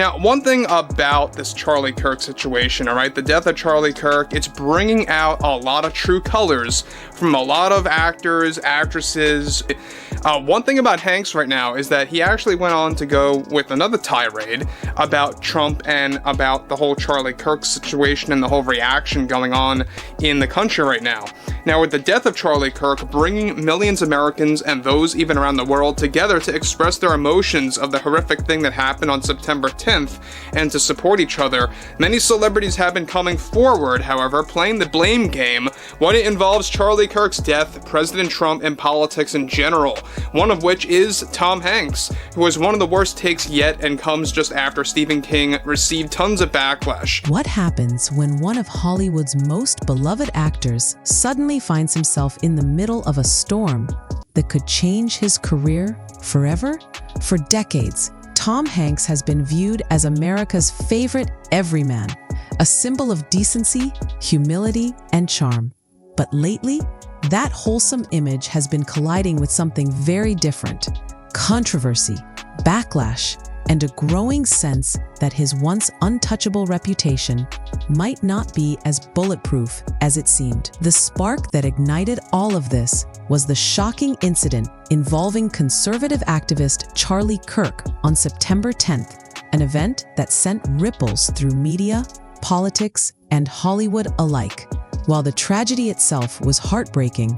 Now, one thing about this Charlie Kirk situation, alright, the death of Charlie Kirk, it's bringing out a lot of true colors from a lot of actors, actresses. One thing about Hanks right now is that he actually went on to go with another tirade about Trump and about the whole Charlie Kirk situation and the whole reaction going on in the country right now. Now, with the death of Charlie Kirk, bringing millions of Americans and those even around the world together to express their emotions of the horrific thing that happened on September 10th and to support each other, many celebrities have been coming forward, however, playing the blame game when it involves Charlie Kirk's death, President Trump, and politics in general, one of which is Tom Hanks, who has one of the worst takes yet and comes just after Stephen King received tons of backlash. What happens when one of Hollywood's most beloved actors suddenly finds himself in the middle of a storm that could change his career forever? For decades, Tom Hanks has been viewed as America's favorite everyman, a symbol of decency, humility, and charm. But lately, that wholesome image has been colliding with something very different: controversy, backlash, and a growing sense that his once untouchable reputation might not be as bulletproof as it seemed. The spark that ignited all of this was the shocking incident involving conservative activist Charlie Kirk on September 10th, an event that sent ripples through media, politics, and Hollywood alike. While the tragedy itself was heartbreaking,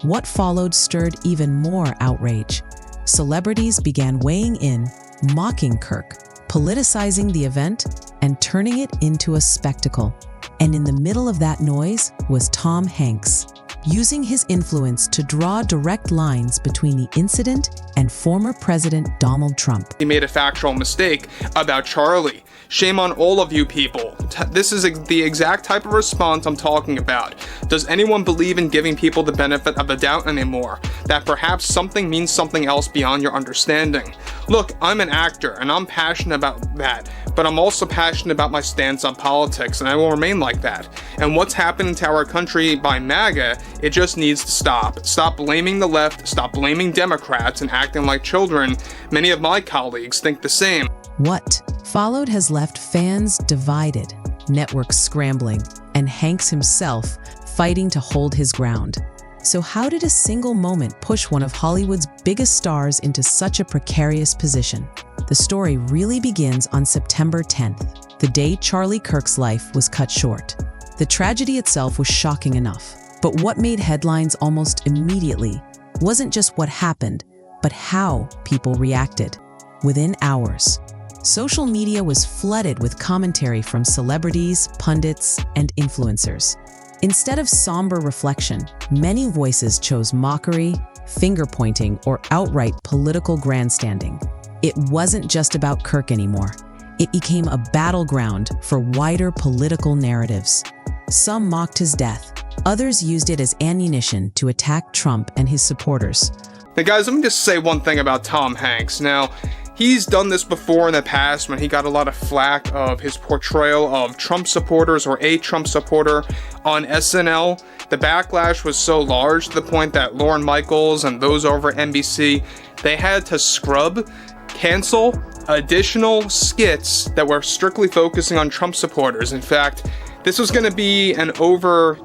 what followed stirred even more outrage. Celebrities began weighing in, mocking Kirk, politicizing the event, and turning it into a spectacle. And in the middle of that noise was Tom Hanks, using his influence to draw direct lines between the incident and former President Donald Trump. He made a factual mistake about Charlie. Shame on all of you people. This is the exact type of response I'm talking about. Does anyone believe in giving people the benefit of the doubt anymore? That perhaps something means something else beyond your understanding? Look, I'm an actor and I'm passionate about that, but I'm also passionate about my stance on politics, and I will remain like that. And what's happening to our country by MAGA, it just needs to stop. Stop blaming the left, stop blaming Democrats and acting like children. Many of my colleagues think the same. What followed has left fans divided, networks scrambling, and Hanks himself fighting to hold his ground. So how did a single moment push one of Hollywood's biggest stars into such a precarious position? The story really begins on September 10th, the day Charlie Kirk's life was cut short. The tragedy itself was shocking enough, but what made headlines almost immediately wasn't just what happened, but how people reacted. Within hours, social media was flooded with commentary from celebrities, pundits, and influencers. Instead of somber reflection, many voices chose mockery, finger-pointing, or outright political grandstanding. It wasn't just about Kirk anymore. It became a battleground for wider political narratives. Some mocked his death. Others used it as ammunition to attack Trump and his supporters. Now guys, let me just say one thing about Tom Hanks. Now, he's done this before in the past when he got a lot of flack of his portrayal of Trump supporters or a Trump supporter on SNL. The backlash was so large to the point that Lorne Michaels and those over at NBC, they had to cancel additional skits that were strictly focusing on Trump supporters. In fact, this was going to be an over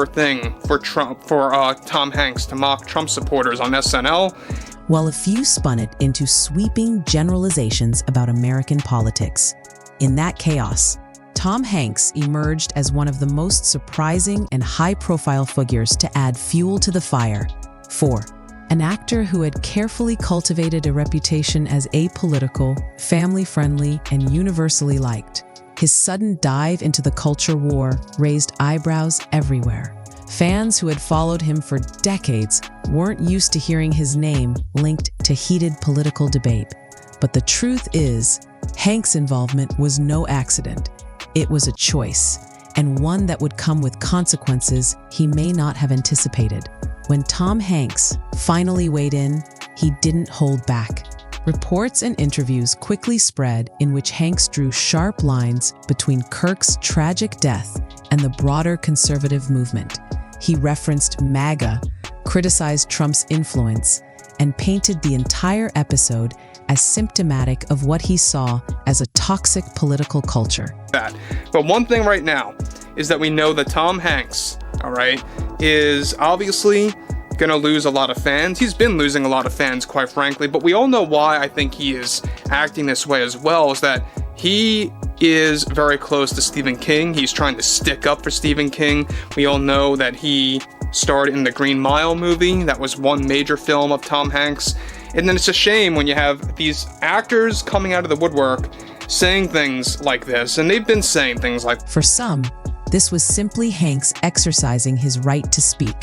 thing for Tom Hanks to mock Trump supporters on SNL. While a few spun it into sweeping generalizations about American politics. In that chaos, Tom Hanks emerged as one of the most surprising and high-profile figures to add fuel to the fire. 4. An actor who had carefully cultivated a reputation as apolitical, family-friendly, and universally liked. His sudden dive into the culture war raised eyebrows everywhere. Fans who had followed him for decades weren't used to hearing his name linked to heated political debate. But the truth is, Hanks' involvement was no accident. It was a choice, and one that would come with consequences he may not have anticipated. When Tom Hanks finally weighed in, he didn't hold back. Reports and interviews quickly spread in which Hanks drew sharp lines between Kirk's tragic death and the broader conservative movement. He referenced MAGA, criticized Trump's influence, and painted the entire episode as symptomatic of what he saw as a toxic political culture. But one thing right now is that we know that Tom Hanks, all right, is obviously going to lose a lot of fans. He's been losing a lot of fans, quite frankly, but we all know why I think he is acting this way as well, is that he is very close to Stephen King. He's trying to stick up for Stephen King. We all know that he starred in the Green Mile movie. That was one major film of Tom Hanks. And then it's a shame when you have these actors coming out of the woodwork saying things like this, and they've been saying things like... For some, this was simply Hanks exercising his right to speak.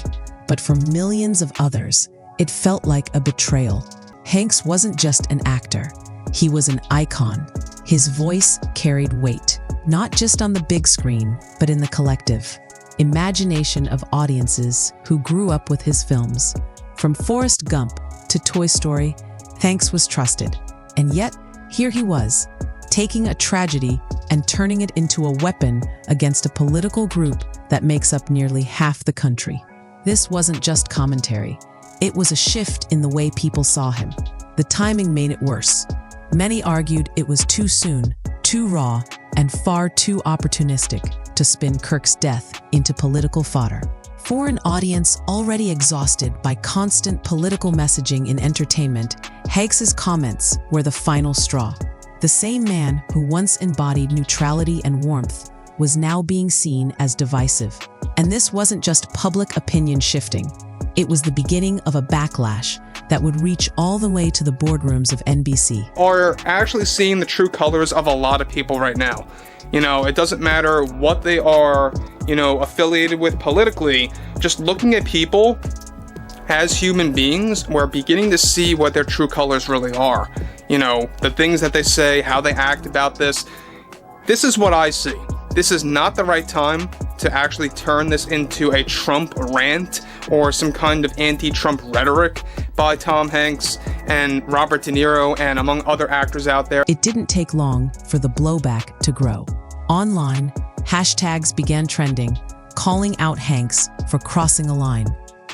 But for millions of others, it felt like a betrayal. Hanks wasn't just an actor. He was an icon. His voice carried weight, not just on the big screen, but in the collective imagination of audiences who grew up with his films. From Forrest Gump to Toy Story, Hanks was trusted. And yet, here he was, taking a tragedy and turning it into a weapon against a political group that makes up nearly half the country. This wasn't just commentary. It was a shift in the way people saw him. The timing made it worse. Many argued it was too soon, too raw, and far too opportunistic to spin Kirk's death into political fodder. For an audience already exhausted by constant political messaging in entertainment, Hanks's comments were the final straw. The same man who once embodied neutrality and warmth was now being seen as divisive. And this wasn't just public opinion shifting. It was the beginning of a backlash that would reach all the way to the boardrooms of NBC. Are actually seeing the true colors of a lot of people right now. You know, it doesn't matter what they are, affiliated with politically. Just looking at people as human beings, we're beginning to see what their true colors really are. The things that they say, how they act about this. This is what I see. This is not the right time to actually turn this into a Trump rant or some kind of anti-Trump rhetoric by Tom Hanks and Robert De Niro and among other actors out there. It didn't take long for the blowback to grow. Online, hashtags began trending, calling out Hanks for crossing a line.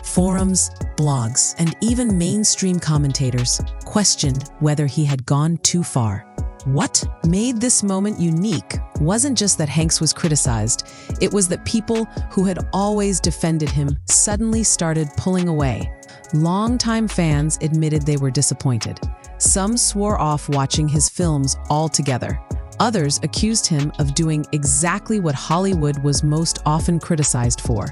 Forums, blogs, and even mainstream commentators questioned whether he had gone too far. What made this moment unique wasn't just that Hanks was criticized, it was that people who had always defended him suddenly started pulling away. Longtime fans admitted they were disappointed. Some swore off watching his films altogether. Others accused him of doing exactly what Hollywood was most often criticized for,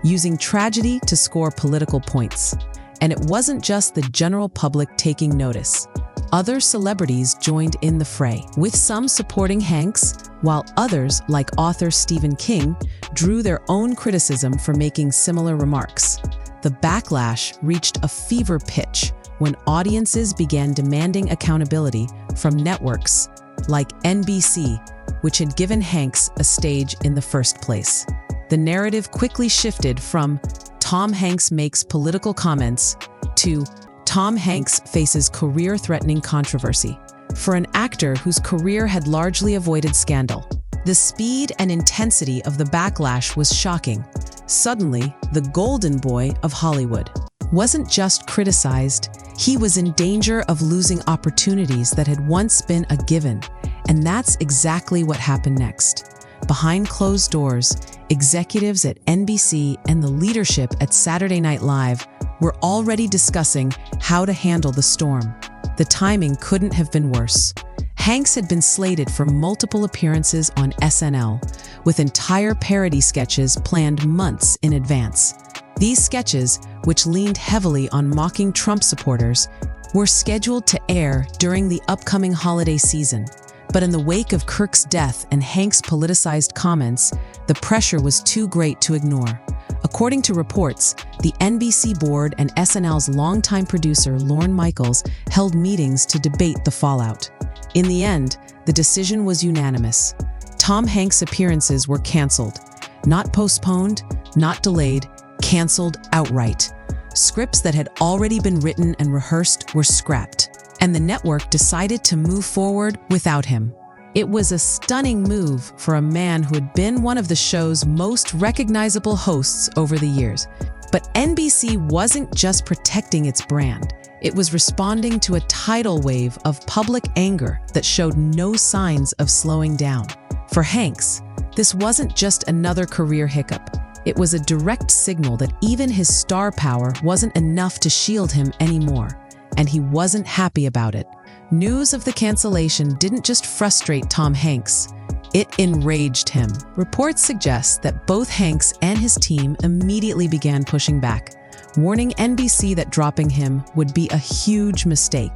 using tragedy to score political points. And it wasn't just the general public taking notice. Other celebrities joined in the fray, with some supporting Hanks, while others, like author Stephen King, drew their own criticism for making similar remarks. The backlash reached a fever pitch when audiences began demanding accountability from networks like NBC, which had given Hanks a stage in the first place. The narrative quickly shifted from Tom Hanks makes political comments to Tom Hanks faces career-threatening controversy. For an actor whose career had largely avoided scandal, the speed and intensity of the backlash was shocking. Suddenly, the golden boy of Hollywood wasn't just criticized, he was in danger of losing opportunities that had once been a given. And that's exactly what happened next. Behind closed doors, executives at NBC and the leadership at Saturday Night Live were already discussing how to handle the storm. The timing couldn't have been worse. Hanks had been slated for multiple appearances on SNL, with entire parody sketches planned months in advance. These sketches, which leaned heavily on mocking Trump supporters, were scheduled to air during the upcoming holiday season. But in the wake of Kirk's death and Hanks' politicized comments, the pressure was too great to ignore. According to reports, the NBC board and SNL's longtime producer Lorne Michaels held meetings to debate the fallout. In the end, the decision was unanimous. Tom Hanks' appearances were canceled. Not postponed, not delayed, canceled outright. Scripts that had already been written and rehearsed were scrapped, and the network decided to move forward without him. It was a stunning move for a man who had been one of the show's most recognizable hosts over the years. But NBC wasn't just protecting its brand. It was responding to a tidal wave of public anger that showed no signs of slowing down. For Hanks, this wasn't just another career hiccup. It was a direct signal that even his star power wasn't enough to shield him anymore, and he wasn't happy about it. News of the cancellation didn't just frustrate Tom Hanks, it enraged him. Reports suggest that both Hanks and his team immediately began pushing back, warning NBC that dropping him would be a huge mistake.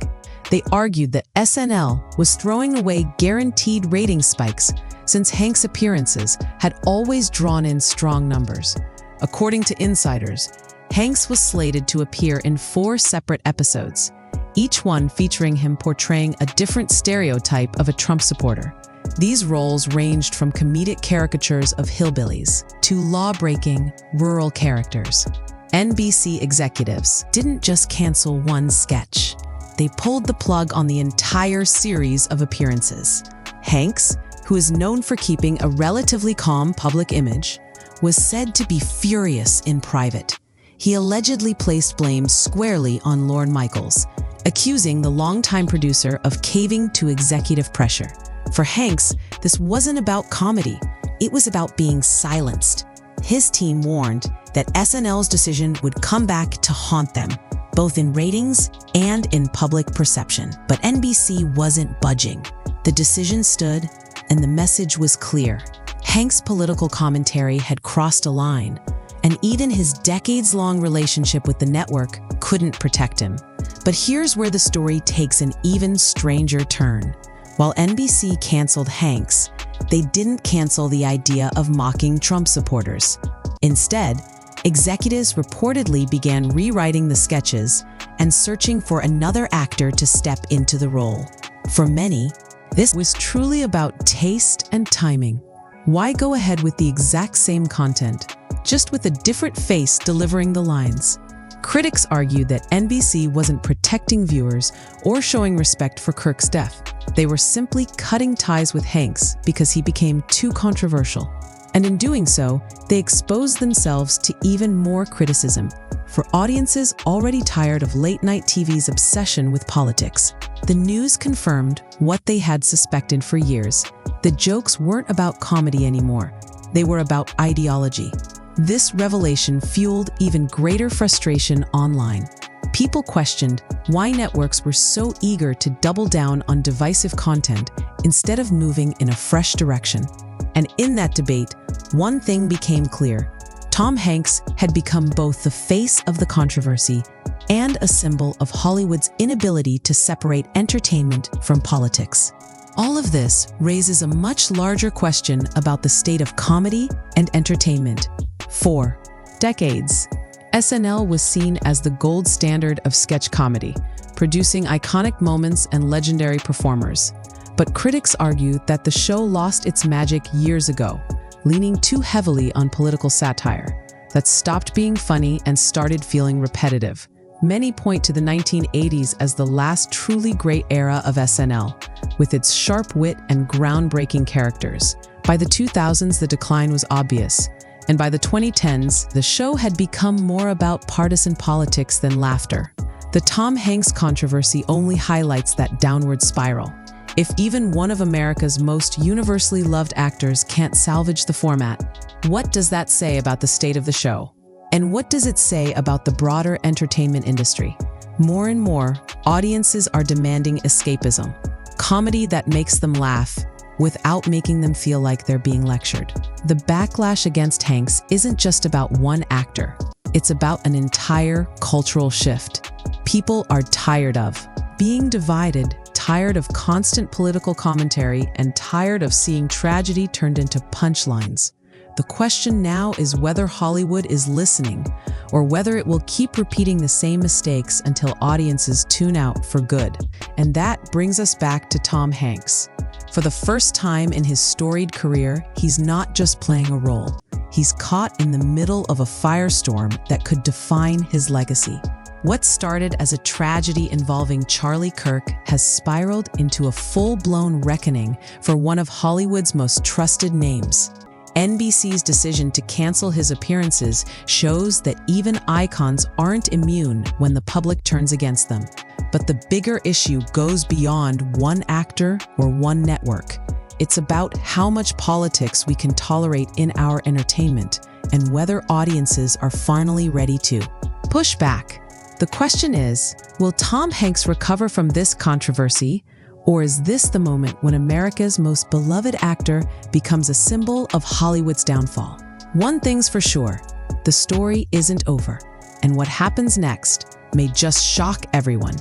They argued that SNL was throwing away guaranteed rating spikes since Hanks' appearances had always drawn in strong numbers. According to insiders, Hanks was slated to appear in 4 separate episodes, each one featuring him portraying a different stereotype of a Trump supporter. These roles ranged from comedic caricatures of hillbillies to law-breaking, rural characters. NBC executives didn't just cancel one sketch. They pulled the plug on the entire series of appearances. Hanks, who is known for keeping a relatively calm public image, was said to be furious in private. He allegedly placed blame squarely on Lorne Michaels, accusing the longtime producer of caving to executive pressure. For Hanks, this wasn't about comedy. It was about being silenced. His team warned that SNL's decision would come back to haunt them, both in ratings and in public perception. But NBC wasn't budging. The decision stood, and the message was clear. Hanks' political commentary had crossed a line, and even his decades-long relationship with the network couldn't protect him. But here's where the story takes an even stranger turn. While NBC canceled Hanks, they didn't cancel the idea of mocking Trump supporters. Instead, executives reportedly began rewriting the sketches and searching for another actor to step into the role. For many, this was truly about taste and timing. Why go ahead with the exact same content, just with a different face delivering the lines? Critics argued that NBC wasn't protecting viewers or showing respect for Kirk's death. They were simply cutting ties with Hanks because he became too controversial. And in doing so, they exposed themselves to even more criticism. For audiences already tired of late-night TV's obsession with politics, the news confirmed what they had suspected for years. The jokes weren't about comedy anymore. They were about ideology. This revelation fueled even greater frustration online. People questioned why networks were so eager to double down on divisive content instead of moving in a fresh direction. And in that debate, one thing became clear. Tom Hanks had become both the face of the controversy and a symbol of Hollywood's inability to separate entertainment from politics. All of this raises a much larger question about the state of comedy and entertainment. For decades, SNL was seen as the gold standard of sketch comedy, producing iconic moments and legendary performers. But critics argue that the show lost its magic years ago, leaning too heavily on political satire that stopped being funny and started feeling repetitive. Many point to the 1980s as the last truly great era of SNL, with its sharp wit and groundbreaking characters. By the 2000s, the decline was obvious, and by the 2010s, the show had become more about partisan politics than laughter. The Tom Hanks controversy only highlights that downward spiral. If even one of America's most universally loved actors can't salvage the format, what does that say about the state of the show? And what does it say about the broader entertainment industry? More and more, audiences are demanding escapism, comedy that makes them laugh without making them feel like they're being lectured. The backlash against Hanks isn't just about one actor. It's about an entire cultural shift. People are tired of being divided, tired of constant political commentary, and tired of seeing tragedy turned into punchlines. The question now is whether Hollywood is listening, or whether it will keep repeating the same mistakes until audiences tune out for good. And that brings us back to Tom Hanks. For the first time in his storied career, he's not just playing a role. He's caught in the middle of a firestorm that could define his legacy. What started as a tragedy involving Charlie Kirk has spiraled into a full-blown reckoning for one of Hollywood's most trusted names. NBC's decision to cancel his appearances shows that even icons aren't immune when the public turns against them. But the bigger issue goes beyond one actor or one network. It's about how much politics we can tolerate in our entertainment and whether audiences are finally ready to push back. The question is, will Tom Hanks recover from this controversy? Or is this the moment when America's most beloved actor becomes a symbol of Hollywood's downfall? One thing's for sure, the story isn't over, and what happens next may just shock everyone.